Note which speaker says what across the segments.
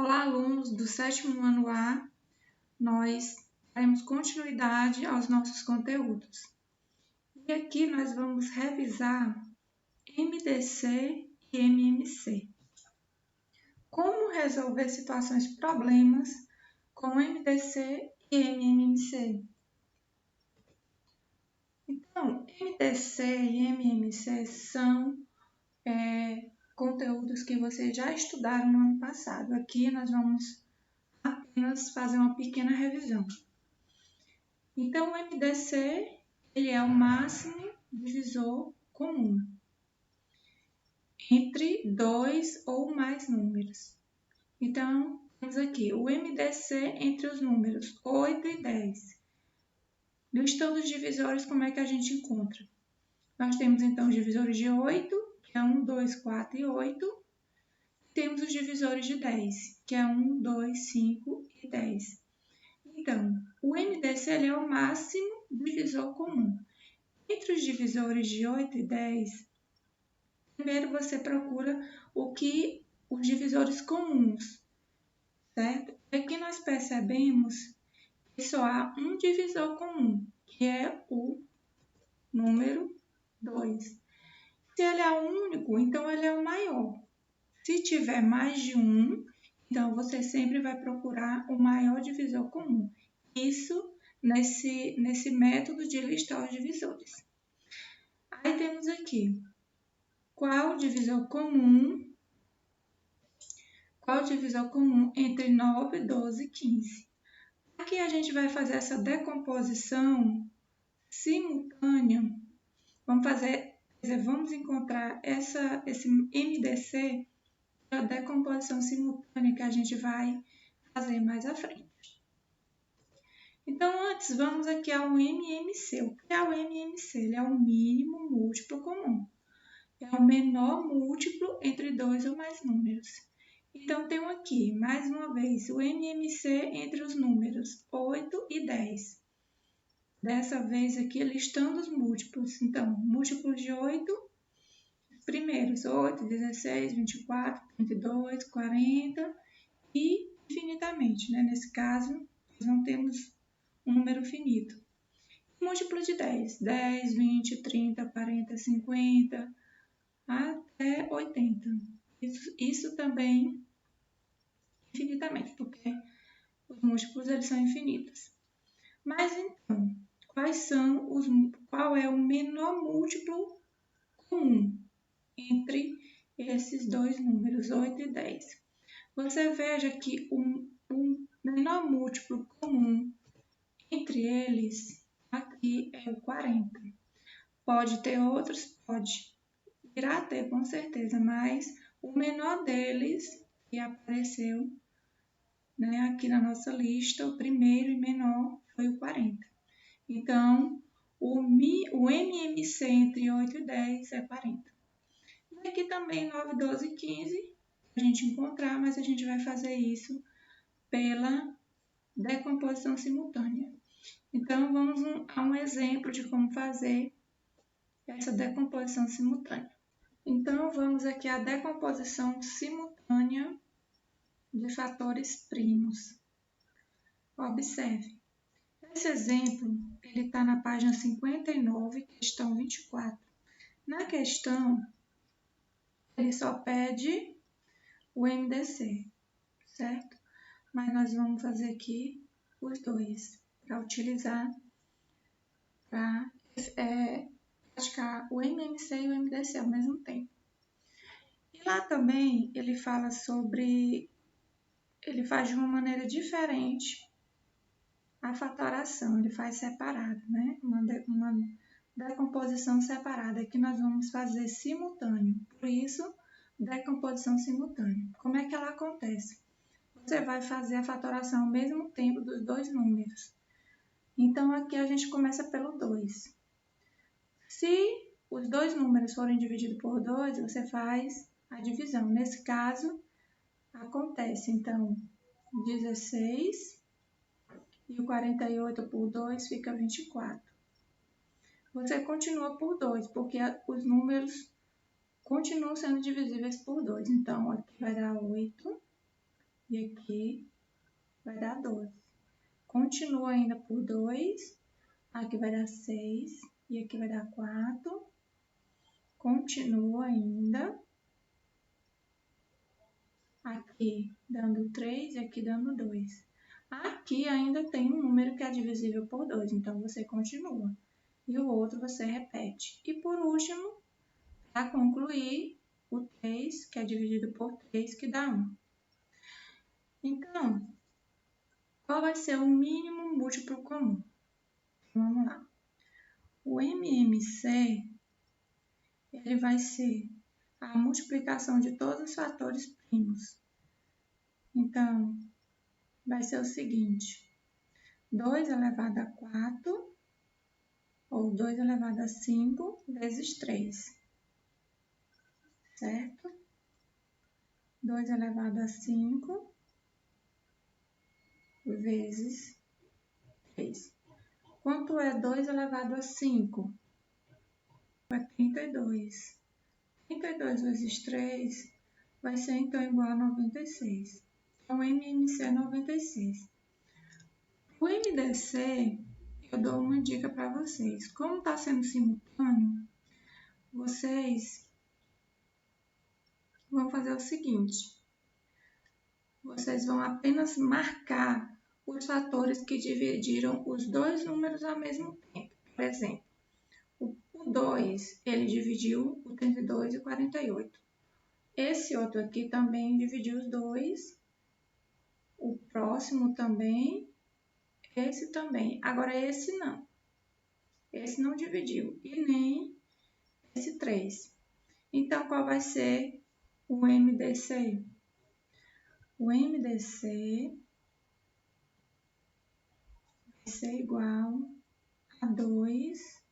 Speaker 1: Olá, alunos do 7º ano A, nós daremos continuidade aos nossos conteúdos. E aqui nós vamos revisar MDC e MMC. Como resolver situações de problemas com MDC e MMC? Então, MDC e MMC são conteúdos que vocês já estudaram no ano passado. Aqui nós vamos apenas fazer uma pequena revisão. Então, o MDC ele é o máximo divisor comum entre dois ou mais números. Então, temos aqui o MDC entre os números 8 e 10. Listando os divisores, como é que a gente encontra? Nós temos, então, os divisores de 8, que é 1, 2, 4 e 8. Temos os divisores de 10, que é 1, 2, 5 e 10. Então, o MDC ele é o máximo divisor comum. Entre os divisores de 8 e 10, primeiro você procura os divisores comuns, certo? E aqui nós percebemos que só há um divisor comum, que é o número 2. Se ele é único, então ele é o maior. Se tiver mais de um, então você sempre vai procurar o maior divisor comum. Isso nesse método de listar os divisores. Aí temos aqui, qual o divisor comum entre 9, 12 e 15? Aqui a gente vai fazer essa decomposição simultânea. Vamos encontrar esse MDC, a decomposição simultânea que a gente vai fazer mais à frente. Então, antes, vamos aqui ao MMC. O que é o MMC? Ele é o mínimo múltiplo comum. É o menor múltiplo entre dois ou mais números. Então, tenho aqui, mais uma vez, o MMC entre os números 8 e 10. Dessa vez aqui, listando os múltiplos. Então, múltiplos de 8, primeiros 8, 16, 24, 32, 40 e infinitamente. Nesse caso, nós não temos um número finito. Múltiplos de 10, 10, 20, 30, 40, 50, até 80. Isso também infinitamente, porque os múltiplos eles são infinitos. Mas então, qual é o menor múltiplo comum entre esses dois números, 8 e 10? Você veja que o menor múltiplo comum entre eles aqui é o 40. Pode ter outros? Pode. Irá ter, com certeza, mas o menor deles que apareceu aqui na nossa lista, o primeiro e menor foi o 40. Então, o MMC entre 8 e 10 é 40. E aqui também 9, 12 e 15 a gente encontrar, mas a gente vai fazer isso pela decomposição simultânea. Então, vamos a um exemplo de como fazer essa decomposição simultânea. Então, vamos aqui à decomposição simultânea de fatores primos. Observe. Esse exemplo ele está na página 59, questão 24. Na questão, ele só pede o MDC, certo? Mas nós vamos fazer aqui os dois, para utilizar, para praticar o MMC e o MDC ao mesmo tempo. E lá também ele fala ele faz de uma maneira diferente a fatoração, ele faz separado, uma decomposição separada. Aqui nós vamos fazer simultâneo, por isso, decomposição simultânea. Como é que ela acontece? Você vai fazer a fatoração ao mesmo tempo dos dois números. Então, aqui a gente começa pelo 2. Se os dois números forem divididos por 2, você faz a divisão. Nesse caso, acontece, então, 16 e o 48 por 2 fica 24. Você continua por 2, porque os números continuam sendo divisíveis por 2. Então, aqui vai dar 8 e aqui vai dar 12. Continua ainda por 2, aqui vai dar 6 e aqui vai dar 4. Continua ainda, aqui dando 3 e aqui dando 2. Aqui ainda tem um número que é divisível por 2, então você continua. E o outro você repete. E por último, para concluir, o 3, que é dividido por 3, que dá 1. Então, qual vai ser o mínimo múltiplo comum? Vamos lá. O MMC, ele vai ser a multiplicação de todos os fatores primos. Então, vai ser o seguinte, 2 elevado a 4, ou 2 elevado a 5, vezes 3, certo? 2 elevado a 5, vezes 3. Quanto é 2 elevado a 5? É 32. 32 vezes 3 vai ser, então, igual a 96. Então, o MMC é 96. O MDC, eu dou uma dica para vocês. Como está sendo simultâneo, vocês vão fazer o seguinte. Vocês vão apenas marcar os fatores que dividiram os dois números ao mesmo tempo. Por exemplo, o 2, ele dividiu o 32 e o 48. Esse outro aqui também dividiu os dois. O próximo também. Esse também. Agora, esse não. Esse não dividiu. E nem esse 3. Então, qual vai ser o MDC? O MDC vai ser igual a 2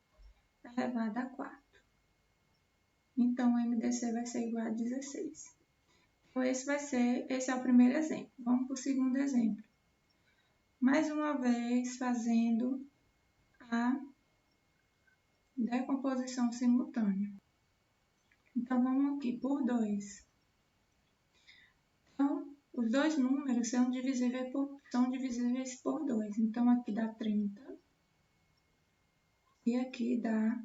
Speaker 1: elevado a 4. Então, o MDC vai ser igual a 16. Então, esse é o primeiro exemplo. Vamos para o segundo exemplo. Mais uma vez, fazendo a decomposição simultânea. Então, vamos aqui por 2. Então, os dois números são divisíveis por 2. Então, aqui dá 30 e aqui dá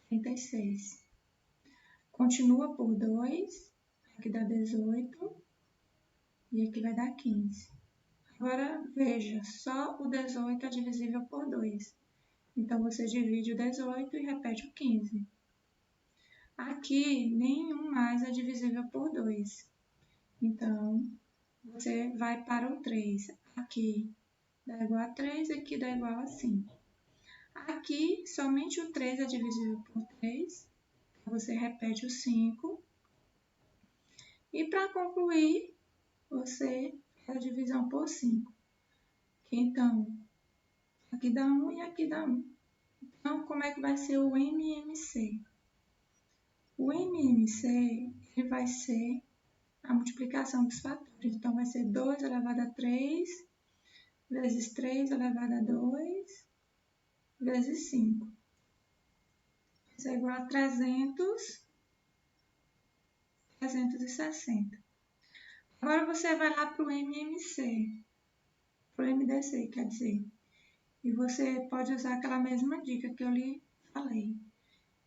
Speaker 1: 36. Continua por 2, aqui dá 18 e aqui vai dar 15. Agora, veja, só o 18 é divisível por 2. Então, você divide o 18 e repete o 15. Aqui, nenhum mais é divisível por 2. Então, você vai para o 3. Aqui dá igual a 3, aqui dá igual a 5. Aqui, somente o 3 é divisível por 3. Você repete o 5. E para concluir, você faz a divisão por 5. Então, aqui dá 1 e aqui dá 1. Então, como é que vai ser o MMC? O MMC ele vai ser a multiplicação dos fatores. Então, vai ser 2 elevado a 3 vezes 3 elevado a 2 vezes 5. Isso é igual a 360. Agora, você vai lá para o MMC, para o MDC, quer dizer. E você pode usar aquela mesma dica que eu lhe falei.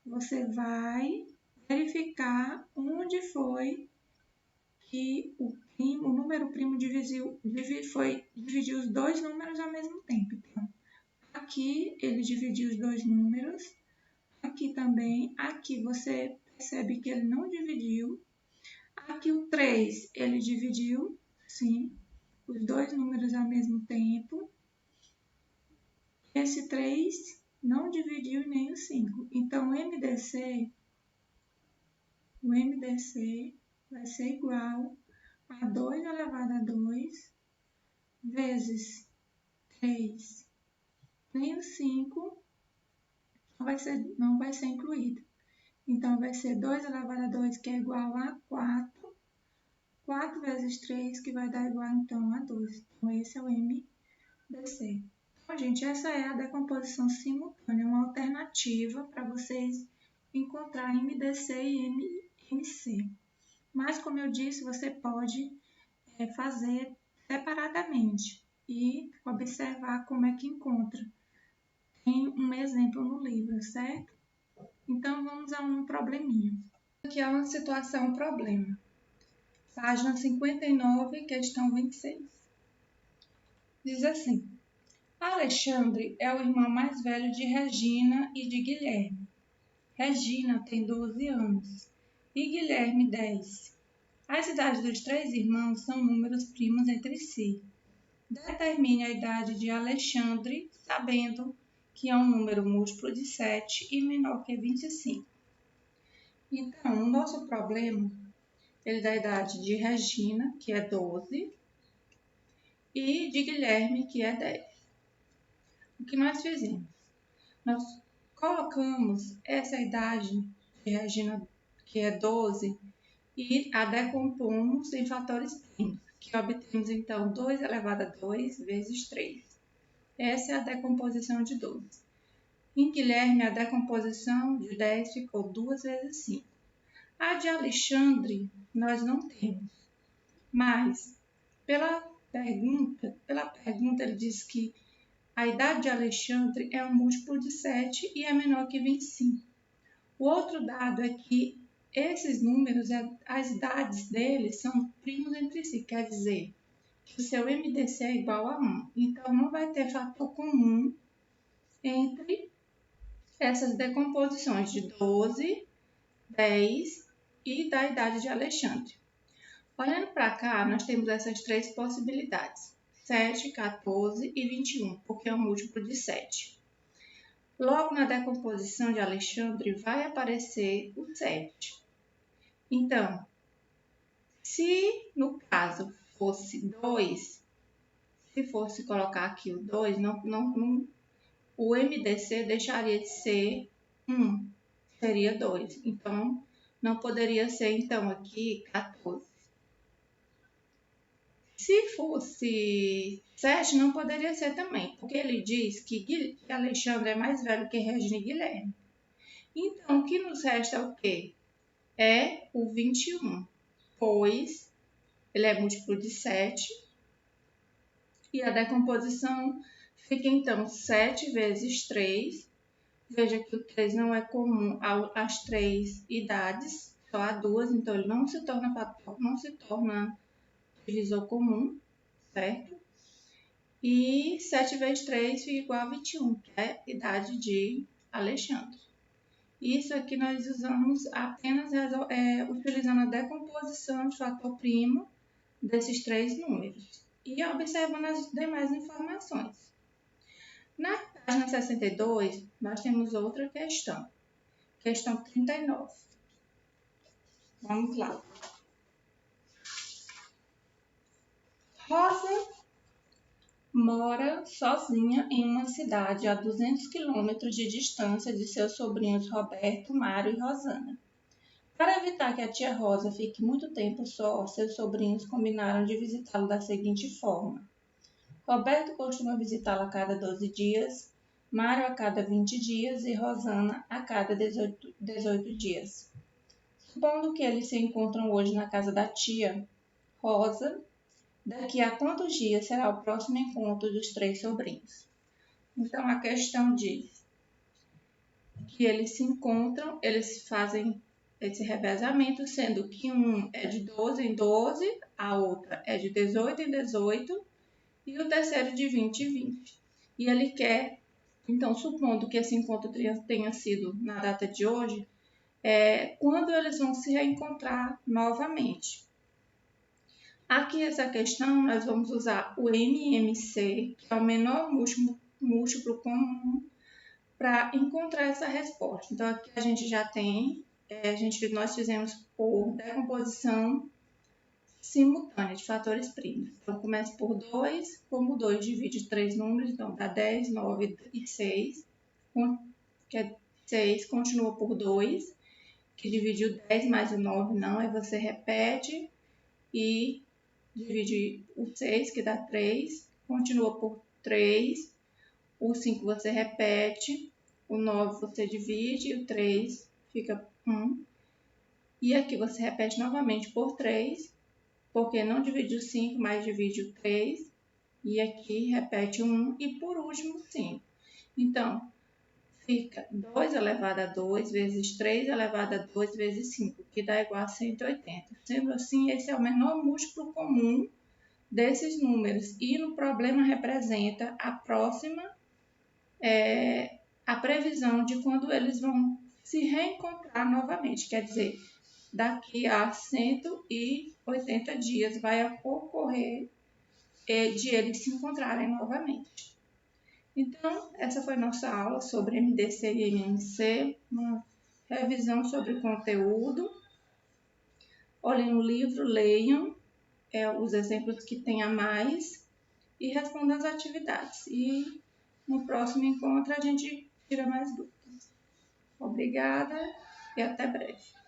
Speaker 1: Você vai verificar onde foi que o número primo dividiu os dois números ao mesmo tempo. Então, aqui ele dividiu os dois números, aqui também, aqui você percebe que ele não dividiu. Aqui o 3, ele dividiu, sim, os dois números ao mesmo tempo. Esse 3 não dividiu nem o 5. Então, o MDC vai ser igual a 2 elevado a 2 vezes 3. Nem o 5 não vai ser incluído. Então, vai ser 2 elevado a 2, que é igual a 4. 4 vezes 3, que vai dar igual, então, a 12. Então, esse é o MDC. Então, gente, essa é a decomposição simultânea, uma alternativa para vocês encontrar MDC e MMC. Mas, como eu disse, você pode fazer separadamente e observar como é que encontra. Tem um exemplo no livro, certo? Então, vamos a um probleminha. Aqui é uma situação problema. Página 59, questão 26. Diz assim: Alexandre é o irmão mais velho de Regina e de Guilherme. Regina tem 12 anos e Guilherme 10. As idades dos três irmãos são números primos entre si. Determine a idade de Alexandre, sabendo que é um número múltiplo de 7 e menor que 25. Então, o nosso problema, ele dá a idade de Regina, que é 12, e de Guilherme, que é 10. O que nós fizemos? Nós colocamos essa idade de Regina, que é 12, e a decompomos em fatores primos, que obtemos então 2 elevado a 2 vezes 3. Essa é a decomposição de 12. Em Guilherme, a decomposição de 10 ficou 2 vezes 5. A de Alexandre, nós não temos, mas pela pergunta ele diz que a idade de Alexandre é um múltiplo de 7 e é menor que 25. O outro dado é que esses números, as idades deles são primos entre si, quer dizer que o seu MDC é igual a 1. Então, não vai ter fator comum entre essas decomposições de 12, 10 e da idade de Alexandre. Olhando para cá, nós temos essas três possibilidades: 7, 14 e 21, porque é um múltiplo de 7. Logo na decomposição de Alexandre vai aparecer o 7. Então, se no caso fosse 2, se fosse colocar aqui o 2, o MDC deixaria de ser 1, seria 2. Então, não poderia ser, então, aqui 14. Se fosse 7, não poderia ser também, porque ele diz que Alexandre é mais velho que Regina e Guilherme. Então, o que nos resta é o quê? É o 21, pois ele é múltiplo de 7 e a decomposição fica, então, 7 vezes 3. Veja que o 3 não é comum às 3 idades, só há 2, então ele não se torna fator, não se torna divisor comum, certo? E 7 vezes 3 fica igual a 21, que é a idade de Alexandre. Isso aqui nós usamos apenas utilizando a decomposição de fator primo desses três números e observando as demais informações. Na página 62, nós temos outra questão. Questão 39. Vamos lá. Rosa mora sozinha em uma cidade a 200 quilômetros de distância de seus sobrinhos Roberto, Mário e Rosana. Para evitar que a tia Rosa fique muito tempo só, seus sobrinhos combinaram de visitá-lo da seguinte forma. Roberto costuma visitá-la a cada 12 dias, Mário a cada 20 dias e Rosana a cada 18 dias. Supondo que eles se encontram hoje na casa da tia Rosa, daqui a quantos dias será o próximo encontro dos três sobrinhos? Então, a questão diz que eles se encontram, eles fazem esse revezamento, sendo que um é de 12 em 12, a outra é de 18 em 18 e o terceiro de 20 em 20. E ele quer, então, supondo que esse encontro tenha sido na data de hoje, quando eles vão se reencontrar novamente. Aqui essa questão nós vamos usar o MMC, que é o menor múltiplo comum, para encontrar essa resposta. Então aqui a gente já tem, nós fizemos por decomposição simultânea de fatores primos. Então começa por 2, como 2 divide 3 números, então dá 10, 9 e 6, que é 6, continua por 2, que divide o 10 mais o 9 não, aí você repete e divide o 6, que dá 3, continua por 3, o 5 você repete, o 9 você divide e o 3 fica 1. E aqui você repete novamente por 3 porque não divide o 5, mas divide o 3. E aqui repete o 1 e por último 5. Então, fica 2 elevado a 2 vezes 3 elevado a 2 vezes 5, que dá igual a 180. Sendo assim, esse é o menor múltiplo comum desses números. E no problema representa a próxima, a previsão de quando eles vão se reencontrar novamente. Quer dizer, daqui a 180 dias vai ocorrer de eles se encontrarem novamente. Então, essa foi nossa aula sobre MDC e MMC, uma revisão sobre o conteúdo. Olhem o livro, leiam os exemplos que tem a mais e respondam as atividades. E no próximo encontro a gente tira mais dúvidas. Obrigada e até breve.